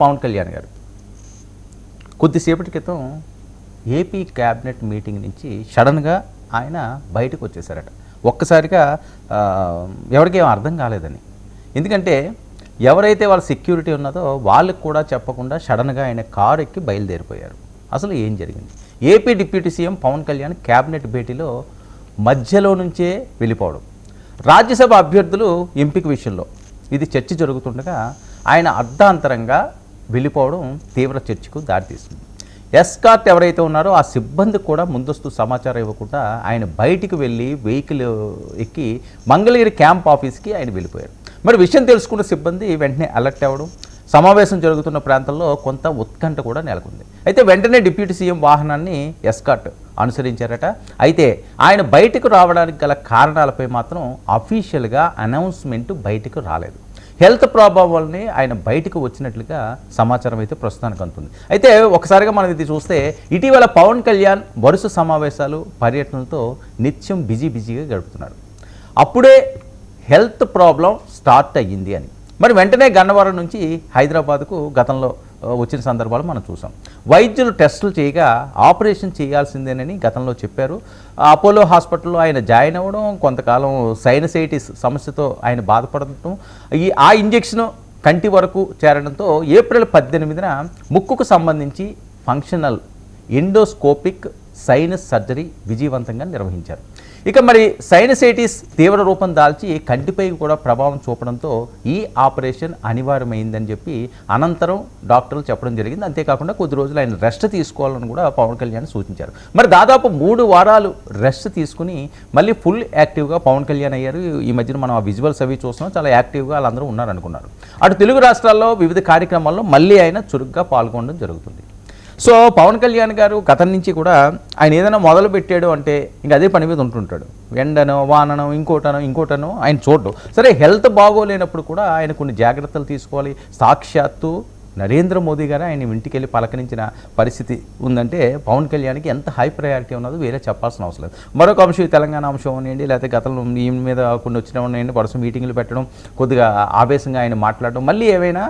పవన్ కళ్యాణ్ గారు కొద్దిసేపటి క్రితం ఏపీ క్యాబినెట్ మీటింగ్ నుంచి సడన్గా ఆయన బయటకు వచ్చేసారట. ఒక్కసారిగా ఎవరికేం అర్థం కాలేదని. ఎందుకంటే ఎవరైతే వాళ్ళ సెక్యూరిటీ ఉన్నదో వాళ్ళకు కూడా చెప్పకుండా సడన్గా ఆయన కారు ఎక్కి బయలుదేరిపోయారు. అసలు ఏం జరిగింది? AP deputy CM Pavan Kalyan cabinet భేటీలో మధ్యలో నుంచే వెళ్ళిపోవడం, రాజ్యసభ అభ్యర్థులు ఎంపిక విషయంలో ఇది చర్చ జరుగుతుండగా ఆయన అర్ధాంతరంగా వెళ్ళిపోవడం తీవ్ర చర్చకు దారితీస్తుంది. ఎస్కార్ట్ ఎవరైతే ఉన్నారో ఆ సిబ్బందికి కూడా ముందస్తు సమాచారం ఇవ్వకుండా ఆయన బయటికి వెళ్ళి వెహికల్ ఎక్కి మంగళగిరి క్యాంప్ ఆఫీస్కి ఆయన వెళ్ళిపోయారు. మరి విషయం తెలుసుకున్న సిబ్బంది వెంటనే అలర్ట్ అవ్వడం, సమావేశం జరుగుతున్న ప్రాంతంలో కొంత ఉత్కంఠ కూడా నెలకొంది. అయితే వెంటనే డిప్యూటీ సీఎం వాహనాన్ని ఎస్కార్ట్ అనుసరించారట. అయితే ఆయన బయటకు రావడానికి గల కారణాలపై మాత్రం అఫీషియల్గా అనౌన్స్మెంట్ బయటకు రాలేదు. హెల్త్ ప్రాబ్లం వల్లనే ఆయన బయటకు వచ్చినట్లుగా సమాచారం అయితే ప్రస్తుతానికి అందుతుంది. అయితే ఒకసారిగా మనం ఇది చూస్తే ఇటీవల పవన్ కళ్యాణ్ వరుస సమావేశాలు, పర్యటనలతో నిత్యం బిజీగా గడుపుతున్నాడు. అప్పుడే హెల్త్ ప్రాబ్లం స్టార్ట్ అయ్యింది అని. మరి వెంటనే గన్నవరం నుంచి హైదరాబాద్కు గతంలో వచ్చిన సందర్భాలు మనం చూసాం. వైద్యులు టెస్టులు చేయగా ఆపరేషన్ చేయాల్సిందేనని గతంలో చెప్పారు. అపోలో హాస్పిటల్లో ఆయన జాయిన్ అవ్వడం, కొంతకాలం సైనసైటిస్ సమస్యతో ఆయన బాధపడటం, ఆ ఇంజెక్షన్ కంటి వరకు చేరడంతో ఏప్రిల్ 18న ముక్కుకు సంబంధించి ఫంక్షనల్ ఎండోస్కోపిక్ సైనస్ సర్జరీ విజయవంతంగా నిర్వహించారు. ఇక మరి సైనసైటిస్ తీవ్ర రూపం దాల్చి కంటిపై కూడా ప్రభావం చూపడంతో ఈ ఆపరేషన్ అనివార్యమైందని చెప్పి అనంతరం డాక్టర్లు చెప్పడం జరిగింది. అంతేకాకుండా కొద్ది రోజులు ఆయన రెస్ట్ తీసుకోవాలని కూడా పవన్ కళ్యాణ్ సూచించారు. మరి దాదాపు 3 వారాలు రెస్ట్ తీసుకుని మళ్ళీ ఫుల్ యాక్టివ్గా పవన్ కళ్యాణ్ అయ్యారు. ఈ మధ్యన మనం ఆ విజువల్స్ అవి చూస్తున్నాం, చాలా యాక్టివ్గా వాళ్ళందరూ ఉన్నారనుకున్నారు. అటు తెలుగు రాష్ట్రాల్లో వివిధ కార్యక్రమాల్లో మళ్ళీ ఆయన చురుగ్గా పాల్గొనడం జరుగుతుంది. సో పవన్ కళ్యాణ్ గారు గతం నుంచి కూడా ఆయన ఏదైనా మొదలు పెట్టాడు అంటే ఇంక అదే పని మీద ఉంటుంటాడు. ఎండనో వాననో ఇంకోటనో ఆయన చూడడం. సరే, హెల్త్ బాగోలేనప్పుడు కూడా ఆయన కొన్ని జాగ్రత్తలు తీసుకోవాలి. సాక్షాత్తు నరేంద్ర మోదీ గారు ఆయన ఇంటికి వెళ్ళి పలకరించిన పరిస్థితి ఉందంటే పవన్ కళ్యాణ్కి ఎంత హై ప్రయారిటీ ఉన్నదో వేరే చెప్పాల్సిన అవసరం లేదు. మరొక అంశం తెలంగాణ అంశం అనేయండి, లేకపోతే గతంలో ఈ మీద కొన్ని వచ్చిన ఉన్నాయండి, వరుస మీటింగ్లు పెట్టడం, కొద్దిగా ఆవేశంగా ఆయన మాట్లాడడం, మళ్ళీ ఏమైనా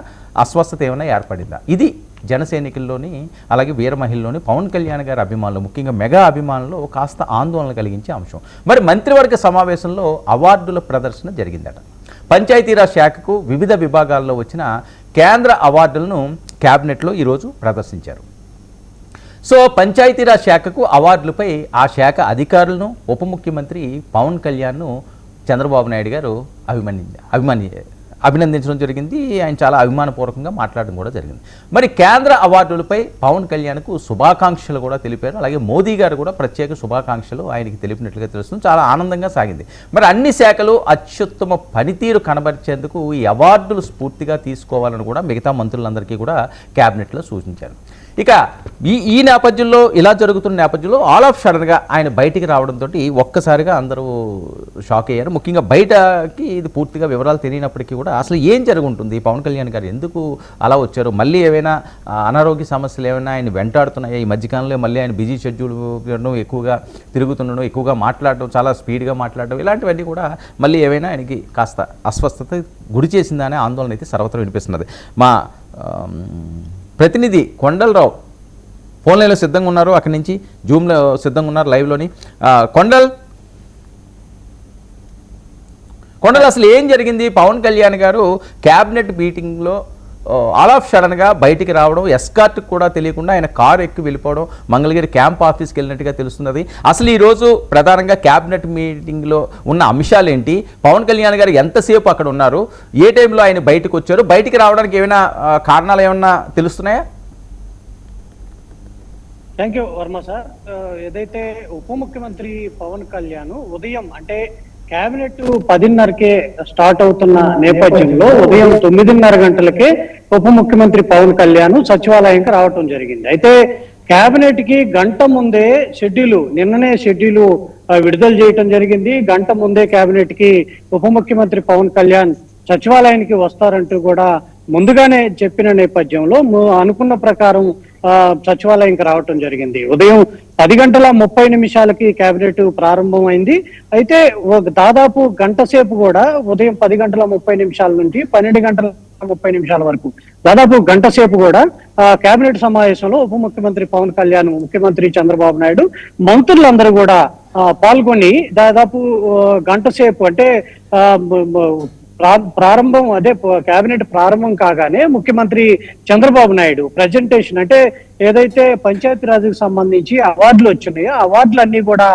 అస్వస్థత ఏమైనా ఏర్పడిందా? ఇది జన సైనికుల్లోని అలాగే వీర మహిళల్లోని పవన్ కళ్యాణ్ గారి అభిమానులు, ముఖ్యంగా మెగా అభిమానులు కాస్త ఆందోళన కలిగించే అంశం. మరి మంత్రివర్గ సమావేశంలో అవార్డుల ప్రదర్శన జరిగిందట. పంచాయతీరాజ్ శాఖకు వివిధ విభాగాల్లో వచ్చిన కేంద్ర అవార్డులను క్యాబినెట్లో ఈరోజు ప్రదర్శించారు. సో పంచాయతీరాజ్ శాఖకు అవార్డులపై ఆ శాఖ అధికారులను ఉప ముఖ్యమంత్రి పవన్ కళ్యాణ్ను చంద్రబాబు నాయుడు గారు అభినందించడం జరిగింది. ఆయన చాలా అభిమానపూర్వకంగా మాట్లాడడం కూడా జరిగింది. మరి కేంద్ర అవార్డులపై పవన్ కళ్యాణ్కు శుభాకాంక్షలు కూడా తెలిపారు. అలాగే మోదీ గారు కూడా ప్రత్యేక శుభాకాంక్షలు ఆయనకి తెలిపినట్లుగా తెలుస్తుంది. చాలా ఆనందంగా సాగింది. మరి అన్ని శాఖలు అత్యుత్తమ పనితీరు కనబరిచేందుకు ఈ అవార్డులు స్ఫూర్తిగా తీసుకోవాలని కూడా మిగతా మంత్రులందరికీ కూడా క్యాబినెట్లో సూచించారు. ఇక ఈ నేపథ్యంలో, ఇలా జరుగుతున్న నేపథ్యంలో ఆల్ ఆఫ్ సడన్గా ఆయన బయటికి రావడంతో ఒక్కసారిగా అందరూ షాక్ అయ్యారు. ముఖ్యంగా బయటకి ఇది పూర్తిగా వివరాలు తెలియనప్పటికీ కూడా అసలు ఏం జరుగుంటుంది, పవన్ కళ్యాణ్ గారు ఎందుకు అలా వచ్చారు, మళ్ళీ ఏమైనా అనారోగ్య సమస్యలు ఏమైనా ఆయన వెంటాడుతున్నాయా, ఈ మధ్యకాలంలో మళ్ళీ ఆయన బిజీ షెడ్యూల్ ఎక్కువగా తిరుగుతుండడం, ఎక్కువగా మాట్లాడడం, చాలా స్పీడ్గా మాట్లాడడం, ఇలాంటివన్నీ కూడా మళ్ళీ ఏమైనా ఆయనకి కాస్త అస్వస్థత గురి చేసిందా అనే ఆందోళన అయితే సర్వత్రా వినిపిస్తున్నది. మా ప్రతినిధి కొండలరావు ఫోన్ లైన్లో సిద్ధంగా ఉన్నారు, అక్కడి నుంచి జూమ్లో సిద్ధంగా ఉన్నారు లైవ్లోని. కొండల్, అసలు ఏం జరిగింది? పవన్ కళ్యాణ్ గారు క్యాబినెట్ మీటింగ్లో ఆల్ ఆఫ్ సడన్గా బయటికి రావడం, ఎస్కార్ట్ కూడా తెలియకుండా ఆయన కారు ఎక్కి వెళ్ళిపోవడం, మంగళగిరి క్యాంప్ ఆఫీస్కి వెళ్ళినట్టుగా తెలుస్తున్నది. అసలు ఈరోజు ప్రధానంగా క్యాబినెట్ మీటింగ్లో ఉన్న అంశాలు ఏంటి? పవన్ కళ్యాణ్ గారు ఎంతసేపు అక్కడ ఉన్నారు? ఏ టైంలో ఆయన బయటకు వచ్చారు? బయటికి రావడానికి ఏమైనా కారణాలు ఏమన్నా తెలుస్తున్నాయా? Thank you Varma sir. ఏదైతే ఉప ముఖ్యమంత్రి పవన్ కళ్యాణ్ ఉదయం అంటే కేబినెట్ 10:30కే స్టార్ట్ అవుతున్న నేపథ్యంలో ఉదయం 9:30 గంటలకే ఉప ముఖ్యమంత్రి పవన్ కళ్యాణ్ సచివాలయానికి రావటం జరిగింది. అయితే కేబినెట్ కి గంట ముందే నిన్ననే షెడ్యూల్ విడుదల చేయటం జరిగింది. గంట ముందే కేబినెట్ కి ఉప ముఖ్యమంత్రి పవన్ కళ్యాణ్ సచివాలయానికి వస్తారంటూ కూడా ముందుగానే చెప్పిన నేపథ్యంలో అనుకున్న ప్రకారం సచివాలయంకి రావటం జరిగింది. ఉదయం 10:30 కేబినెట్ ప్రారంభమైంది. అయితే దాదాపు గంట సేపు కూడా ఉదయం 10:30 నుండి 12 గంటల 30 నిమిషాల వరకు దాదాపు గంట సేపు కూడా కేబినెట్ సమావేశంలో ఉప ముఖ్యమంత్రి పవన్ కళ్యాణ్, ముఖ్యమంత్రి చంద్రబాబు నాయుడు, మంత్రులందరూ కూడా పాల్గొని దాదాపు గంట సేపు అంటే ప్రారంభం కేబినెట్ ప్రారంభం కాగానే ముఖ్యమంత్రి చంద్రబాబు నాయుడు ప్రజెంటేషన్ అంటే ఏదైతే పంచాయతీరాజ్కి సంబంధించి అవార్డులు వచ్చినాయో అవార్డులు అన్ని కూడా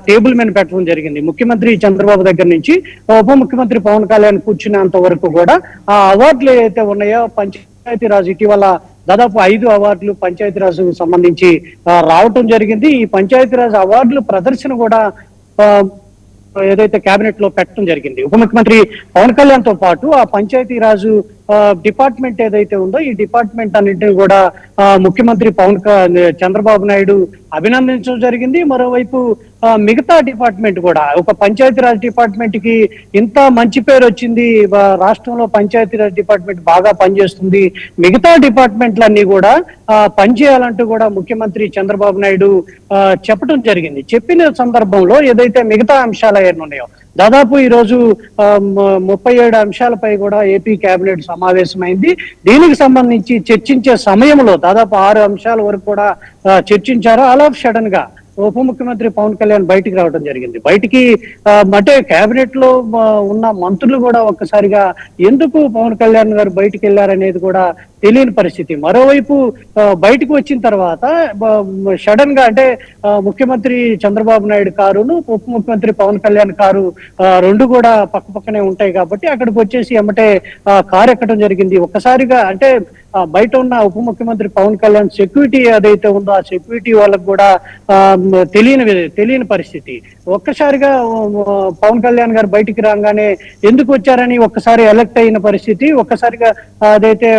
టేబుల్ మీద పెట్టడం జరిగింది. ముఖ్యమంత్రి చంద్రబాబు దగ్గర నుంచి ఉప ముఖ్యమంత్రి పవన్ కళ్యాణ్ కూర్చున్నంత వరకు కూడా ఆ అవార్డులు ఏదైతే ఉన్నాయో పంచాయతీరాజ్ ఇటీవల దాదాపు 5 అవార్డులు పంచాయతీరాజ్ సంబంధించి రావటం జరిగింది. ఈ పంచాయతీరాజ్ అవార్డులు ప్రదర్శన కూడా ఏదైతే కేబినెట్ లో పెట్టడం జరిగింది. ఉప ముఖ్యమంత్రి పవన్ కళ్యాణ్ తో పాటు ఆ పంచాయతీరాజు డిపార్ట్మెంట్ ఏదైతే ఉందో ఈ డిపార్ట్మెంట్ అన్నింటినీ కూడా ముఖ్యమంత్రి చంద్రబాబు నాయుడు అభినందించడం జరిగింది. మరోవైపు మిగతా డిపార్ట్మెంట్ కూడా ఒక పంచాయతీరాజ్ డిపార్ట్మెంట్ కి ఇంత మంచి పేరు వచ్చింది, రాష్ట్రంలో పంచాయతీరాజ్ డిపార్ట్మెంట్ బాగా పనిచేస్తుంది, మిగతా డిపార్ట్మెంట్లన్నీ కూడా పనిచేయాలంటూ కూడా ముఖ్యమంత్రి చంద్రబాబు నాయుడు చెప్పడం జరిగింది. చెప్పిన సందర్భంలో ఏదైతే మిగతా అంశాలు ఉన్నాయో దాదాపు ఈ రోజు 37 అంశాలపై కూడా ఏపీ కేబినెట్ సమావేశమైంది. దీనికి సంబంధించి చర్చించే సమయంలో దాదాపు 6 అంశాల వరకు కూడా చర్చించారు. ఆల్ ఆఫ్ సడన్ గా ఉప ముఖ్యమంత్రి పవన్ కళ్యాణ్ బయటికి రావడం జరిగింది. బయటికి అంటే కేబినెట్ లో ఉన్న మంత్రులు కూడా ఒక్కసారిగా ఎందుకు పవన్ కళ్యాణ్ గారు బయటికి వెళ్ళారనేది కూడా తెలియని పరిస్థితి. మరోవైపు బయటకు వచ్చిన తర్వాత సడన్ గా అంటే ముఖ్యమంత్రి చంద్రబాబు నాయుడు కారును ఉప ముఖ్యమంత్రి పవన్ కళ్యాణ్ కారు రెండు కూడా పక్క పక్కనే ఉంటాయి కాబట్టి అక్కడికి వచ్చేసి ఎమ్మటే కారు ఎక్కడం జరిగింది. ఒక్కసారిగా అంటే బయట ఉన్న ఉప ముఖ్యమంత్రి పవన్ కళ్యాణ్ సెక్యూరిటీ ఏదైతే ఉందో ఆ సెక్యూరిటీ వాళ్ళకు కూడా తెలియని పరిస్థితి. ఒక్కసారిగా పవన్ కళ్యాణ్ గారు బయటికి రాగానే ఎందుకు వచ్చారని ఒక్కసారి ఎలక్ట్ అయిన పరిస్థితి. ఒక్కసారిగా అదైతే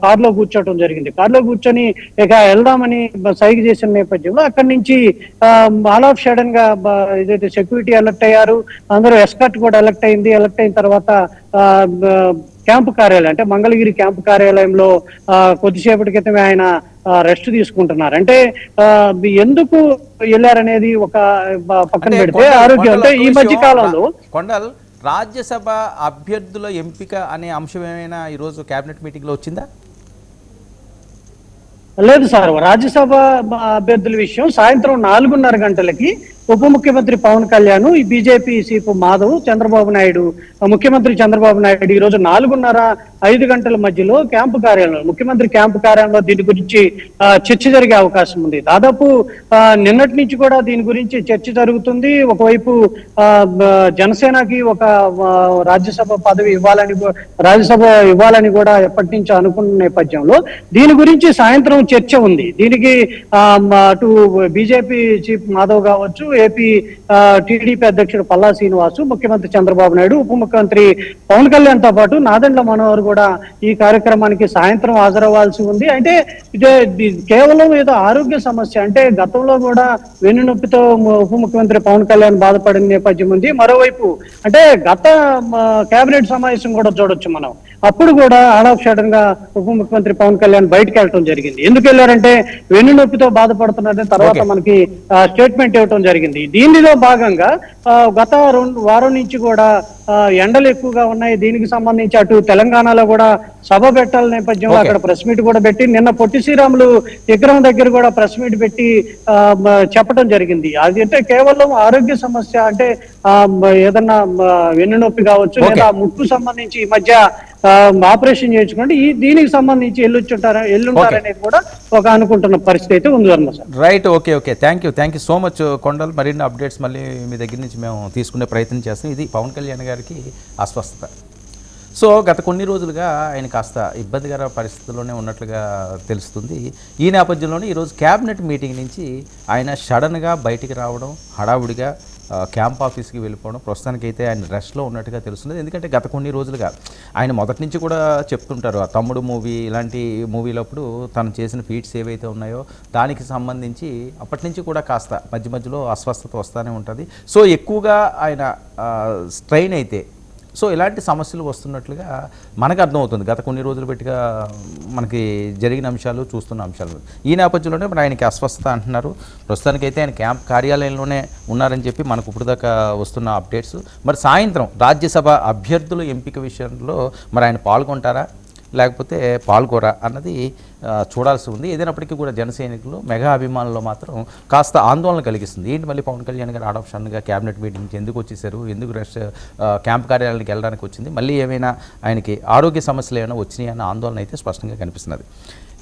కారులో కూర్చోవడం జరిగింది. కారులో కూర్చొని ఇక వెళ్దామని సైగ చేసిన నేపథ్యంలో అక్కడి నుంచి ఆల్ ఆఫ్ సడన్ గా ఏదైతే సెక్యూరిటీ ఎలక్ట్ అయ్యారు, అందరూ ఎస్కార్ట్ కూడా ఎలక్ట్ అయింది. ఎలక్ట్ అయిన తర్వాత క్యాంపు కార్యాలయం అంటే మంగళగిరి క్యాంపు కార్యాలయంలో కొద్దిసేపటి క్రితమే ఆయన రెస్ట్ తీసుకుంటున్నారు. అంటే ఎందుకు వెళ్ళారనేది ఒక పక్కన పెడితే ఆరోగ్యం అంటే ఈ మధ్య కాలంలో కొండల్ రాజ్యసభ అభ్యర్థుల ఎంపిక అనే అంశం ఏమైనా ఈరోజు కేబినెట్ మీటింగ్ లో వచ్చిందా? లేదు సార్, రాజ్యసభ అభ్యర్థుల విషయం సాయంత్రం 4:30 గంటలకి ఉప ముఖ్యమంత్రి పవన్ కళ్యాణ్, ఈ బీజేపీ సీపు మాధవ్, చంద్రబాబు నాయుడు, ముఖ్యమంత్రి చంద్రబాబు నాయుడు ఈ రోజు 4:30-5 గంటల మధ్యలో క్యాంపు కార్యాలయంలో ముఖ్యమంత్రి క్యాంపు కార్యాలయంలో దీని గురించి చర్చ జరిగే అవకాశం ఉంది. దాదాపు నిన్నటి నుంచి కూడా దీని గురించి చర్చ జరుగుతుంది. ఒకవైపు జనసేనకి ఒక రాజ్యసభ పదవి ఇవ్వాలని కూడా ఎప్పటి నుంచో అనుకున్న నేపథ్యంలో దీని గురించి సాయంత్రం చర్చ ఉంది. దీనికి అటు బీజేపీ చీఫ్ మాధవ్ కావచ్చు, ఏపీ టీడీపీ అధ్యక్షుడు పల్లా శ్రీనివాసు, ముఖ్యమంత్రి చంద్రబాబు నాయుడు, ఉప ముఖ్యమంత్రి పవన్ కళ్యాణ్ తో పాటు నాదెండ్ల మనోహర్ కూడా ఈ కార్యక్రమానికి సాయంత్రం హాజరవ్వాల్సి ఉంది. అంటే ఇదే కేవలం ఏదో ఆరోగ్య సమస్య అంటే గతంలో కూడా వెన్నునొప్పితో ఉప ముఖ్యమంత్రి పవన్ కళ్యాణ్ బాధపడిన నేపథ్యం ఉంది. మరోవైపు అంటే గత కేబినెట్ సమావేశం కూడా చూడొచ్చు మనం. అప్పుడు కూడా ఆల్ ఆఫ్ సడన్ గా ఉప ముఖ్యమంత్రి పవన్ కళ్యాణ్ బయటకు వెళ్ళడం జరిగింది. ఎందుకు వెళ్ళారంటే వెన్నునొప్పితో బాధపడుతున్నట్టు తర్వాత మనకి స్టేట్మెంట్ ఇవ్వడం జరిగింది. దీనిలో భాగంగా గత వారం నుంచి కూడా ఎండలు ఎక్కువగా ఉన్నాయి. దీనికి సంబంధించి అటు తెలంగాణలో కూడా సభ పెట్టాల నేపథ్యంలో అక్కడ ప్రెస్ మీట్ కూడా పెట్టి నిన్న పొట్టి శ్రీరాములు విగ్రహం దగ్గర కూడా ప్రెస్ మీట్ పెట్టి చెప్పడం జరిగింది. అది అంటే కేవలం ఆరోగ్య సమస్య అంటే ఏదన్నా వెన్నునొప్పి కావచ్చు లేదా ముక్కు సంబంధించి ఈ మధ్య ఆపరేషన్ చేయించుకుంటే దీనికి సంబంధించి ఎల్లుంటారనేది కూడా ఒక అనుకుంటున్న పరిస్థితి అయితే ఉంది అన్న sir. Right, okay thank you so much Kondal. మరిన్ని అప్డేట్స్ మళ్ళీ మీ దగ్గర నుంచి మేము తీసుకునే ప్రయత్నం చేస్తాం. ఇది పవన్ కళ్యాణ్ గారికి అస్వస్థత. సో గత కొన్ని రోజులుగా ఆయన కాస్త ఇబ్బందికర పరిస్థితుల్లోనే ఉన్నట్లుగా తెలుస్తుంది. ఈ నేపథ్యంలోనే ఈరోజు క్యాబినెట్ మీటింగ్ నుంచి ఆయన సడన్గా బయటికి రావడం, హడావుడిగా క్యాంప్ ఆఫీస్కి వెళ్ళిపోవడం, ప్రస్తుతానికైతే ఆయన రెస్ట్లో ఉన్నట్టుగా తెలుస్తుంది. ఎందుకంటే గత కొన్ని రోజులుగా ఆయన మొదటి నుంచి కూడా చెప్తుంటారు, ఆ తమ్ముడు మూవీ ఇలాంటి మూవీలప్పుడు తను చేసిన ఫీట్స్ ఏవైతే ఉన్నాయో దానికి సంబంధించి అప్పటి నుంచి కూడా కాస్త మధ్య మధ్యలో అస్వస్థత వస్తూనే ఉంటుంది. సో ఎక్కువగా ఆయన స్ట్రెయిన్ అయితే సో ఇలాంటి సమస్యలు వస్తున్నట్లుగా మనకు అర్థమవుతుంది గత కొన్ని రోజులు పెట్టిగా మనకి జరిగిన అంశాలు, చూస్తున్న అంశాలు. ఈ నేపథ్యంలోనే మరి ఆయనకి అస్వస్థత అంటున్నారు. ప్రస్తుతానికైతే ఆయన క్యాంప్ కార్యాలయంలోనే ఉన్నారని చెప్పి మనకు ఇప్పుడు దాకా వస్తున్న అప్డేట్స్. మరి సాయంత్రం రాజ్యసభ అభ్యర్థుల ఎంపిక విషయంలో మరి ఆయన పాల్గొంటారా, లేకపోతే పాల్గొరా అన్నది చూడాల్సి ఉంది. ఏదైనప్పటికీ కూడా జన సైనికులు మెగా అభిమానులు మాత్రం కాస్త ఆందోళన కలిగిస్తుంది. ఏంటి మళ్ళీ పవన్ కళ్యాణ్ గారు ఆడప్షన్గా క్యాబినెట్ మీటింగ్కి ఎందుకు వచ్చేసారు, ఎందుకు క్యాంప్ కార్యాలయానికి వెళ్ళడానికి వచ్చింది, మళ్ళీ ఏమైనా ఆయనకి ఆరోగ్య సమస్యలు ఏమైనా వచ్చినాయి అన్న ఆందోళన అయితే స్పష్టంగా కనిపిస్తున్నది.